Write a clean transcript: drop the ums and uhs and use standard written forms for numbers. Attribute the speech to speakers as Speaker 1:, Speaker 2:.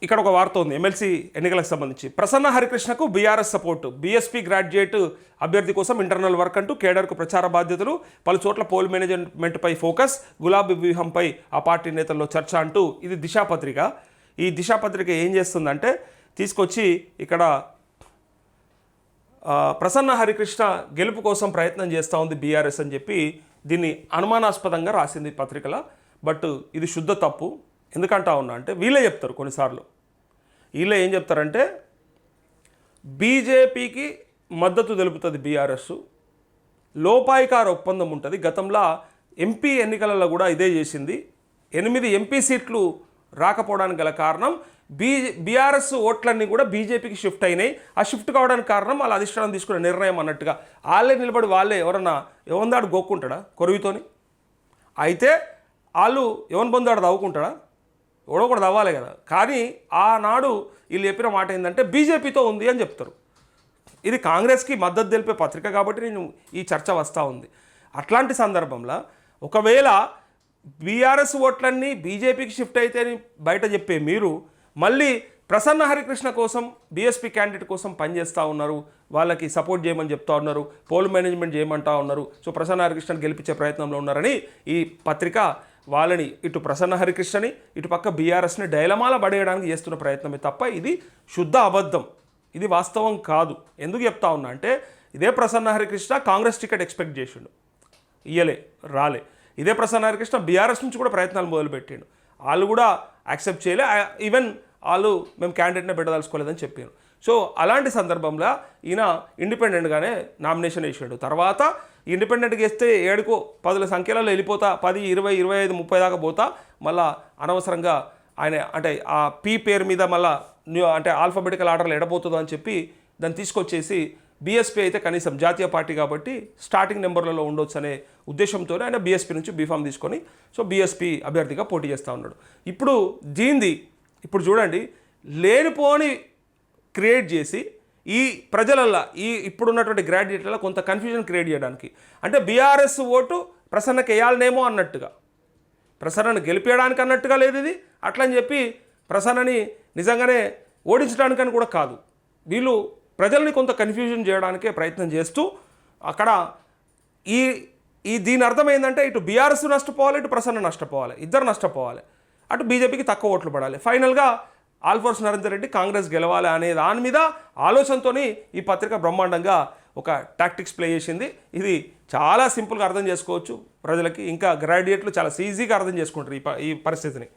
Speaker 1: ఇక్కడ ఒక వార్త ఉంది ఎమ్మెల్సీ ఎన్నికలకు సంబంధించి. ప్రసన్న హరికృష్ణకు బీఆర్ఎస్ సపోర్టు, బీఎస్పీ గ్రాడ్యుయేట్ అభ్యర్థి కోసం ఇంటర్నల్ వర్క్ అంటూ కేడర్కు ప్రచార బాధ్యతలు, పలు చోట్ల పోల్ మేనేజ్మెంట్పై ఫోకస్, గులాబీ వ్యూహంపై ఆ పార్టీ నేతల్లో చర్చ అంటూ ఇది దిశాపత్రిక. ఈ దిశాపత్రిక ఏం చేస్తుందంటే తీసుకొచ్చి ఇక్కడ ప్రసన్న హరికృష్ణ గెలుపు కోసం ప్రయత్నం చేస్తూ ఉంది బీఆర్ఎస్ అని చెప్పి దీన్ని అనుమానాస్పదంగా రాసింది పత్రికలో. బట్ ఇది శుద్ధ తప్పు. ఎందుకంటా ఉన్నా అంటే వీళ్ళే చెప్తారు కొన్నిసార్లు. వీళ్ళే ఏం చెప్తారంటే బీజేపీకి మద్దతు తెలుపుతుంది బీఆర్ఎస్, లోపాయికార ఒప్పందం ఉంటుంది. గతంలో ఎంపీ ఎన్నికలలో కూడా ఇదే చేసింది. 8 ఎంపీ సీట్లు రాకపోవడానికి గల కారణం బీఆర్ఎస్ ఓట్లన్నీ కూడా బీజేపీకి షిఫ్ట్ అయినాయి. ఆ షిఫ్ట్ కావడానికి కారణం వాళ్ళ అధిష్టానం తీసుకునే నిర్ణయం అన్నట్టుగా వాళ్ళే నిలబడి వాళ్ళే ఎవరన్నా ఎవందాడు గోక్కుంటాడా కొరువితోని? అయితే వాళ్ళు ఎవరి పొందాడు తవ్వుకుంటాడా? ఎవడో కూడా తవ్వాలి కదా. కానీ ఆనాడు వీళ్ళు చెప్పిన మాట ఏంటంటే బీజేపీతో ఉంది అని చెప్తారు. ఇది కాంగ్రెస్కి మద్దతు తెలిపే పత్రిక కాబట్టి నేను ఈ చర్చ వస్తూ ఉంది. అట్లాంటి సందర్భంలో ఒకవేళ బీఆర్ఎస్ ఓట్లన్నీ బీజేపీకి షిఫ్ట్ అయితే అని బయట చెప్పే మీరు మళ్ళీ ప్రసన్న హరికృష్ణ కోసం బీఎస్పీ క్యాండిడేట్ కోసం పనిచేస్తూ ఉన్నారు, వాళ్ళకి సపోర్ట్ చేయమని చెప్తా ఉన్నారు, పోల్ మేనేజ్మెంట్ చేయమంటా ఉన్నారు. సో ప్రసన్న హరికృష్ణని గెలిపించే ప్రయత్నంలో ఉన్నారని ఈ పత్రిక వాళ్ళని ఇటు ప్రసన్న హరికృష్ణని ఇటు పక్క బీఆర్ఎస్ని డైలమాల పడేయడానికి చేస్తున్న ప్రయత్నమే తప్ప ఇది శుద్ధ అబద్ధం, ఇది వాస్తవం కాదు. ఎందుకు చెప్తా ఉన్నా అంటే ఇదే ప్రసన్న హరికృష్ణ కాంగ్రెస్ టికెట్ ఎక్స్పెక్ట్ చేసిండు, ఇయ్యలే, రాలే. ఇదే ప్రసన్న హరికృష్ణ బీఆర్ఎస్ నుంచి కూడా ప్రయత్నాలు మొదలుపెట్టిండు, వాళ్ళు కూడా యాక్సెప్ట్ చేయలే. ఈవెన్ వాళ్ళు మేము క్యాండిడేట్నే పెట్టదలుచుకోలేదని చెప్పారు. సో అలాంటి సందర్భంలో ఈయన ఇండిపెండెంట్గానే నామినేషన్ వేసాడు. తర్వాత ఇండిపెండెంట్గా వేస్తే 7-10 సంఖ్యలలో వెళ్ళిపోతా, 10, 20, 25, 30 దాకా పోతా, మళ్ళీ అనవసరంగా ఆయన అంటే ఆ పీ పేరు మీద మళ్ళీ అంటే ఆల్ఫాబెటికల్ ఆర్డర్లో ఎడబోతుందో అని చెప్పి దాన్ని తీసుకొచ్చేసి బీఎస్పీ అయితే కనీసం జాతీయ పార్టీ కాబట్టి స్టార్టింగ్ నెంబర్లలో ఉండొచ్చు అనే ఉద్దేశంతోనే ఆయన బీఎస్పీ నుంచి బీఫామ్ తీసుకొని సో బీఎస్పీ అభ్యర్థిగా పోటీ చేస్తూ ఉన్నాడు. ఇప్పుడు చూడండి లేనిపోని క్రియేట్ చేసి ఈ ప్రజలల్లో ఇప్పుడున్నటువంటి గ్రాడ్యుయేట్లలో కొంత కన్ఫ్యూజన్ క్రియేట్ చేయడానికి, అంటే బీఆర్ఎస్ ఓటు ప్రసన్నకి వేయాలనేమో అన్నట్టుగా, ప్రసన్నను గెలిపేయడానికి అన్నట్టుగా లేదు ఇది. అట్లని చెప్పి ప్రసన్నని నిజంగానే ఓడించడానికని కూడా కాదు, వీళ్ళు ప్రజల్ని కొంత కన్ఫ్యూజన్ చేయడానికే ప్రయత్నం చేస్తూ అక్కడ దీని అర్థం ఏంటంటే ఇటు బీఆర్ఎస్ నష్టపోవాలి, ఇటు ప్రసన్న నష్టపోవాలి, ఇద్దరు నష్టపోవాలి. అటు బీజేపీకి తక్కువ ఓట్లు పడాలి. ఫైనల్గా ఆల్ఫోర్స్ నరేందర్ రెడ్డి కాంగ్రెస్ గెలవాలి అనే దాని మీద ఆలోచనతో ఈ పత్రిక బ్రహ్మాండంగా ఒక టాక్టిక్స్ ప్లే చేసింది. ఇది చాలా సింపుల్గా అర్థం చేసుకోవచ్చు ప్రజలకి, ఇంకా గ్రాడ్యుయేట్లు చాలా ఈజీగా అర్థం చేసుకుంటారు ఈ పరిస్థితిని.